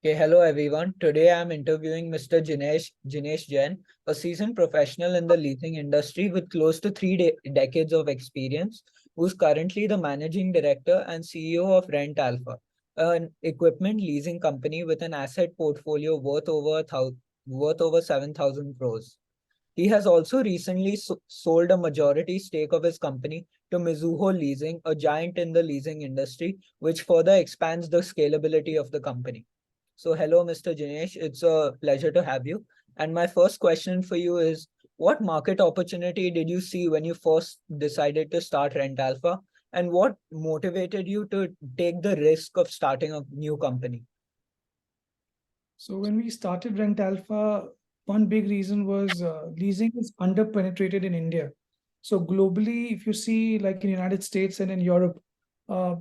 Okay, hello everyone. Today I'm interviewing Mr. Jinesh Jain, a seasoned professional in the leasing industry with close to three decades of experience, who's currently the managing director and CEO of Rent Alpha, an equipment leasing company with an asset portfolio worth over 7,000 crores. He has also recently sold a majority stake of his company to Mizuho Leasing, a giant in the leasing industry, which further expands the scalability of the company. So, hello, Mr. Jinesh. It's a pleasure to have you. And my first question for you is, what market opportunity did you see when you first decided to start Rent Alpha? And what motivated you to take the risk of starting a new company? So when we started Rent Alpha, one big reason was leasing is under-penetrated in India. So globally, if you see like in United States and in Europe, uh,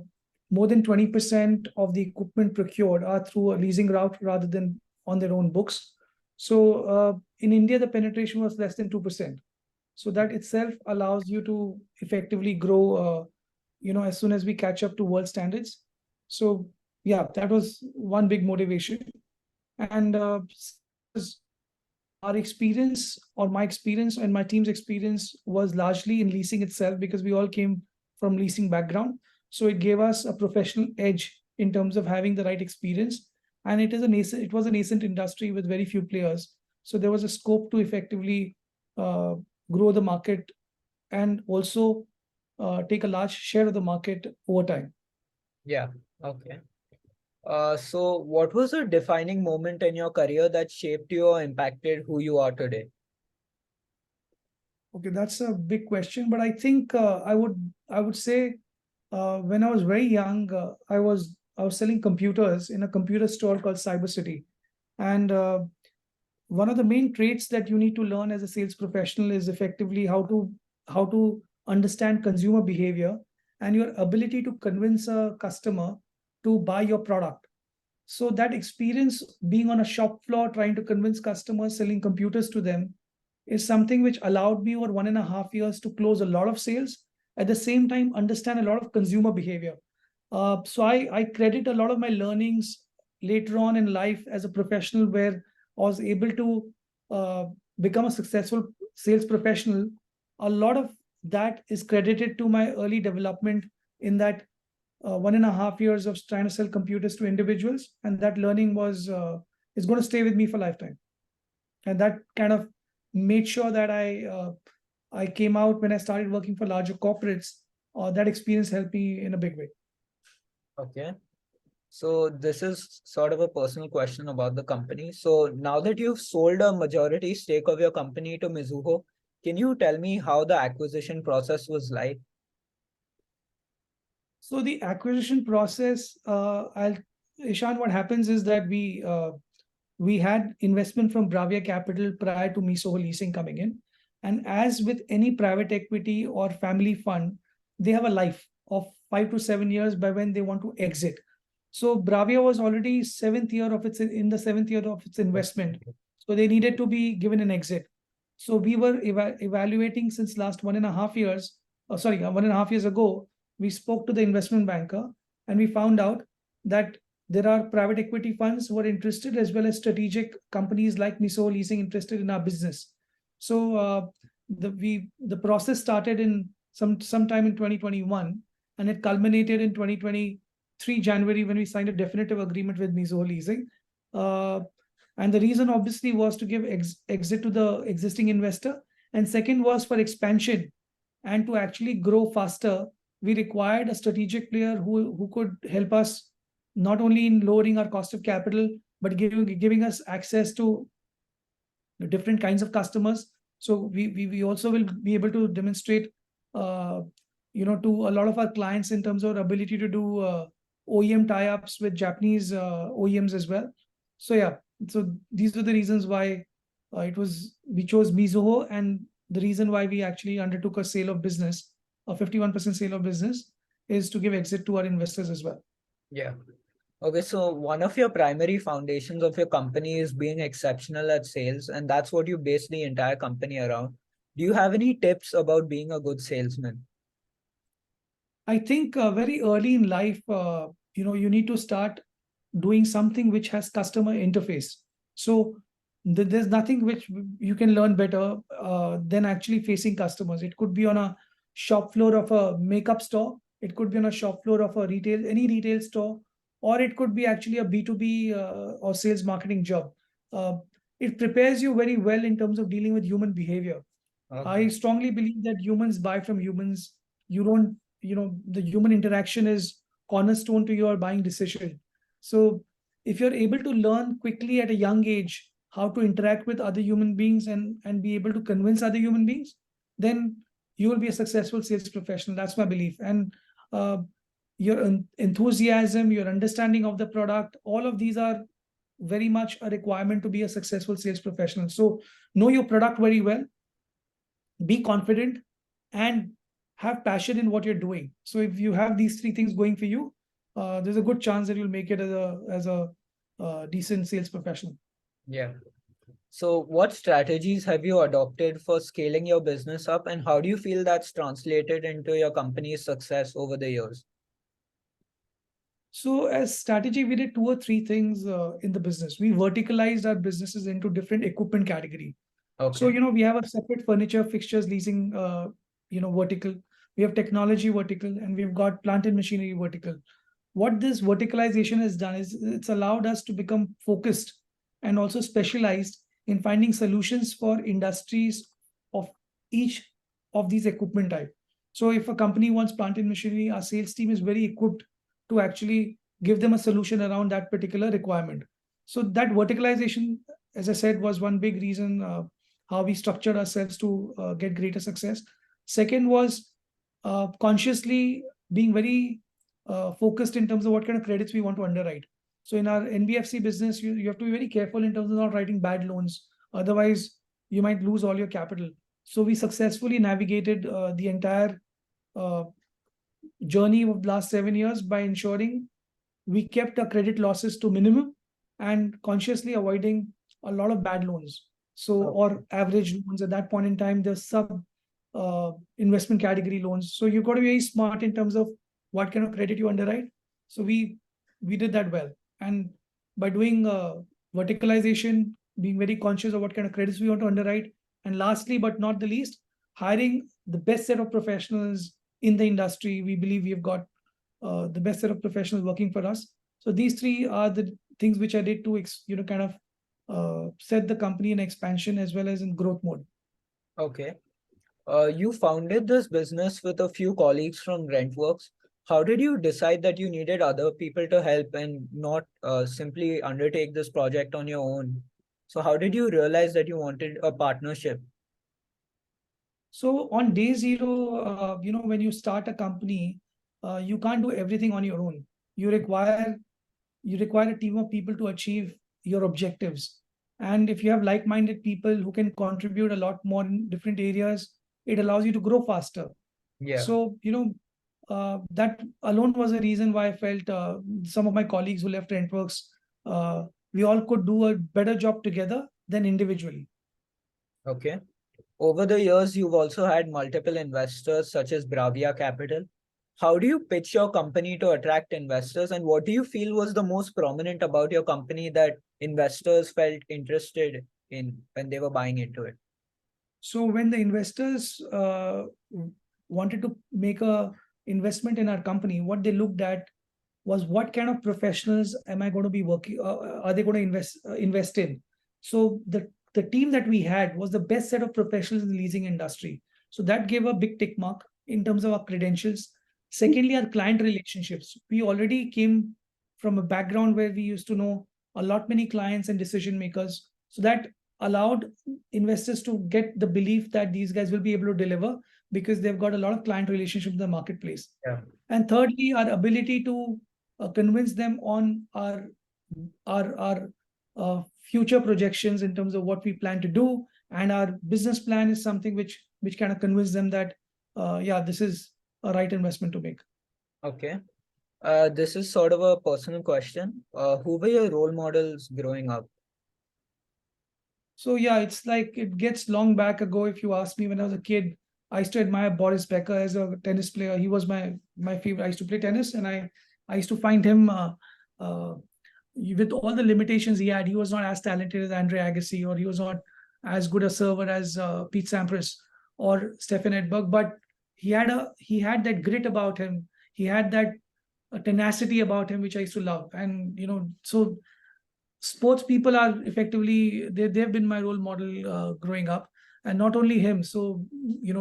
more than 20% of the equipment procured are through a leasing route rather than on their own books. So in India, the penetration was less than 2%. So that itself allows you to effectively grow, as soon as we catch up to world standards. So yeah, that was one big motivation. And our experience or my experience and my team's experience was largely in leasing itself because we all came from leasing background. So it gave us a professional edge in terms of having the right experience. And it was a nascent industry with very few players. So there was a scope to effectively uh, grow the market and also take a large share of the market over time. Yeah, okay. So what was a defining moment in your career that shaped you or impacted who you are today? Okay, that's a big question, but I think I would say when I was very young, I was selling computers in a computer store called Cyber City, and one of the main traits that you need to learn as a sales professional is effectively how to understand consumer behavior and your ability to convince a customer to buy your product. So that experience being on a shop floor trying to convince customers selling computers to them is something which allowed me over 1.5 years to close a lot of sales, at the same time understand a lot of consumer behavior. So I credit a lot of my learnings later on in life as a professional where I was able to uh, become a successful sales professional. A lot of that is credited to my early development in that 1.5 years of trying to sell computers to individuals, and that learning was is going to stay with me for lifetime. And that kind of made sure that I came out when I started working for larger corporates. That experience helped me in a big way. Okay. So this is sort of a personal question about the company. So now that you've sold a majority stake of your company to Mizuho, can you tell me how the acquisition process was like? So the acquisition process, Ishan, what happens is that we had investment from Bravia Capital prior to Misoho Leasing coming in. And as with any private equity or family fund, they have a life of 5 to 7 years by when they want to exit. So Bravia was already seventh year of its in the seventh year of its investment. So they needed to be given an exit. So we were evaluating since last 1.5 years, 1.5 years ago, we spoke to the investment banker and we found out that there are private equity funds who are interested, as well as strategic companies like Miso Leasing interested in our business. So the process started in sometime in 2021, and it culminated in 2023 January when we signed a definitive agreement with Miso Leasing. Uh, and the reason obviously was to give exit to the existing investor, and second was for expansion and to actually grow faster. We required a strategic player who could help us not only in lowering our cost of capital, but giving us access to different kinds of customers. So we also will be able to demonstrate, uh, to a lot of our clients in terms of our ability to do OEM tie-ups with Japanese OEMs as well. So yeah, so these were the reasons why we chose Mizuho, and the reason why we actually undertook a sale of business, a 51% sale of business, is to give exit to our investors as well. Yeah. Okay, so one of your primary foundations of your company is being exceptional at sales, and that's what you base the entire company around. Do you have any tips about being a good salesman? I think very early in life, you need to start doing something which has customer interface. So there's nothing which you can learn better than actually facing customers. It could be on a shop floor of a makeup store. It could be on a shop floor of any retail store, or it could be actually a B2B or sales marketing job. Uh, it prepares you very well in terms of dealing with human behavior. I strongly believe that humans buy from humans. You don't, the human interaction is cornerstone to your buying decision. So if you're able to learn quickly at a young age how to interact with other human beings and be able to convince other human beings, then you will be a successful sales professional. That's my belief. And uh, your enthusiasm, your understanding of the product, all of these are very much a requirement to be a successful sales professional. So know your product very well, be confident, and have passion in what you're doing. So if you have these three things going for you, there's a good chance that you'll make it as a decent sales professional. Yeah. So what strategies have you adopted for scaling your business up, and how do you feel that's translated into your company's success over the years? So as strategy, we did two or three things in the business. We verticalized our businesses into different equipment category. So, Okay. we have a separate furniture, fixtures, leasing, vertical. We have technology vertical, and we've got plant and machinery vertical. What this verticalization has done is it's allowed us to become focused and also specialized in finding solutions for industries of each of these equipment type. So if a company wants plant and machinery, our sales team is very equipped to actually give them a solution around that particular requirement. So that verticalization, as I said, was one big reason how we structured ourselves to get greater success. Second was consciously being very focused in terms of what kind of credits we want to underwrite. So in our NBFC business, you have to be very careful in terms of not writing bad loans. Otherwise, you might lose all your capital. So we successfully navigated the entire uh, journey of the last 7 years by ensuring we kept our credit losses to minimum and consciously avoiding a lot of bad loans. So, or average loans at that point in time, the sub investment category loans. So you've got to be very smart in terms of what kind of credit you underwrite. So we did that well. And by doing verticalization, being very conscious of what kind of credits we want to underwrite. And lastly, but not the least, hiring the best set of professionals in the industry. We believe we've got the best set of professionals working for us. So these three are the things which I did to, kind of set the company in expansion as well as in growth mode. Okay. You founded this business with a few colleagues from Rentworks. How did you decide that you needed other people to help and not simply undertake this project on your own? So how did you realize that you wanted a partnership? So on day zero, when you start a company, you can't do everything on your own. You require a team of people to achieve your objectives. And if you have like-minded people who can contribute a lot more in different areas, it allows you to grow faster. Yeah. So, that alone was a reason why I felt some of my colleagues who left Rentworks, we all could do a better job together than individually. Okay. Over the years, you've also had multiple investors such as Bravia Capital. How do you pitch your company to attract investors, and what do you feel was the most prominent about your company that investors felt interested in when they were buying into it? So when the investors wanted to make a investment in our company, what they looked at was what kind of professionals am I going to be working? Are they going to invest in? So the team that we had was the best set of professionals in the leasing industry. So that gave a big tick mark in terms of our credentials. Secondly, our client relationships. We already came from a background where we used to know a lot many clients and decision makers. So that allowed investors to get the belief that these guys will be able to deliver because they've got a lot of client relationship in the marketplace. Yeah. And thirdly, our ability to convince them on our future projections in terms of what we plan to do, and our business plan is something which kind of convince them that this is a right investment to make. Okay. This is sort of a personal question. Who were your role models growing up? So yeah, it's like it gets long back ago. If you ask me, when I was a kid, I used to admire Boris Becker as a tennis player. He was my favorite. I used to play tennis, and I used to find him with all the limitations he had, he was not as talented as Andre Agassi, or he was not as good a server as Pete Sampras or Stefan Edberg, but he had that grit about him. He had that tenacity about him, which I used to love. And so sports people are effectively they've been my role model growing up, and not only him. So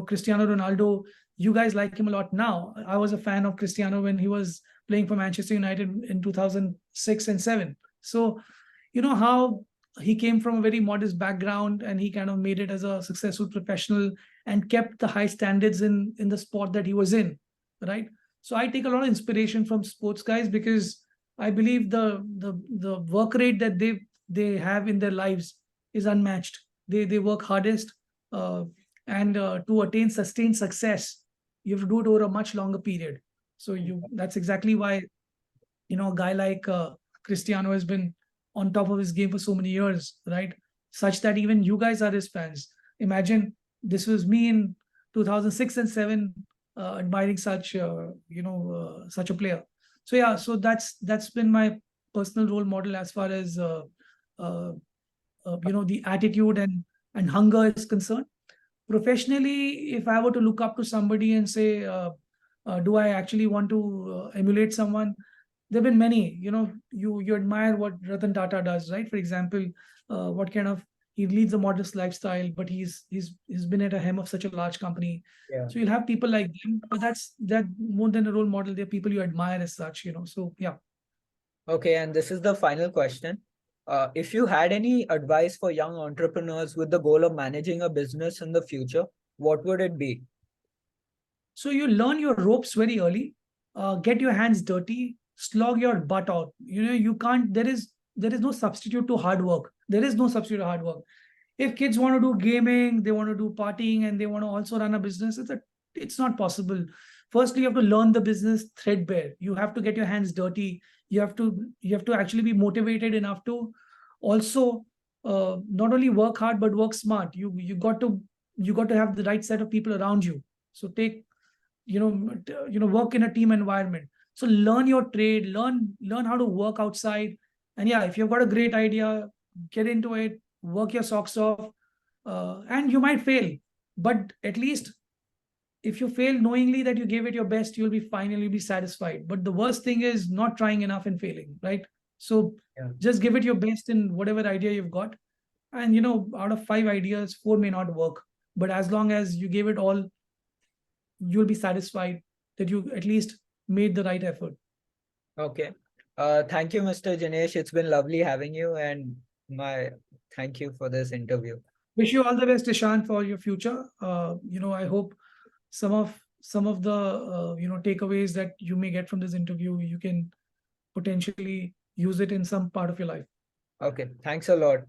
Cristiano Ronaldo, you guys like him a lot now. I was a fan of Cristiano when he was playing for Manchester United in 2006 and 7. So how he came from a very modest background, and he kind of made it as a successful professional and kept the high standards in the sport that he was in, right? So I take a lot of inspiration from sports guys, because I believe the work rate that they have in their lives is unmatched. They work hardest, and to attain sustained success, you have to do it over a much longer period. So that's exactly why a guy like Cristiano has been on top of his game for so many years, right? Such that even you guys are his fans. Imagine this was me in 2006 and 7, admiring such such a player. So yeah, so that's been my personal role model as far as uh, the attitude and hunger is concerned. Professionally, if I were to look up to somebody and say, do I actually want to emulate someone? There've been many. You admire what Ratan Tata does, right? For example, what kind of he leads a modest lifestyle, but he's been at the helm of such a large company. Yeah. So you'll have people like them, but that more than a role model. They're people you admire as such. So yeah. Okay, and this is the final question. If you had any advice for young entrepreneurs with the goal of managing a business in the future, what would it be? So you learn your ropes very early, get your hands dirty, slog your butt out. You can't. There is no substitute to hard work. There is no substitute to hard work. If kids want to do gaming, they want to do partying, and they want to also run a business, it's not possible. Firstly, you have to learn the business threadbare. You have to get your hands dirty. You have to actually be motivated enough to also not only work hard but work smart. You got to have the right set of people around you. So take work in a team environment. So learn your trade, learn how to work outside. And yeah, if you've got a great idea, get into it, work your socks off. And you might fail, but at least if you fail knowingly that you gave it your best, you'll be fine and you'll be satisfied. But the worst thing is not trying enough and failing, right? So just give it your best in whatever idea you've got. And out of 5 ideas, 4 may not work, but as long as you gave it all, you'll be satisfied that you at least made the right effort. Okay. Thank you, Mr. Jinesh. It's been lovely having you, and thank you for this interview. Wish you all the best, Ishan, for your future. I hope some of the takeaways that you may get from this interview, you can potentially use it in some part of your life. Okay. Thanks a lot.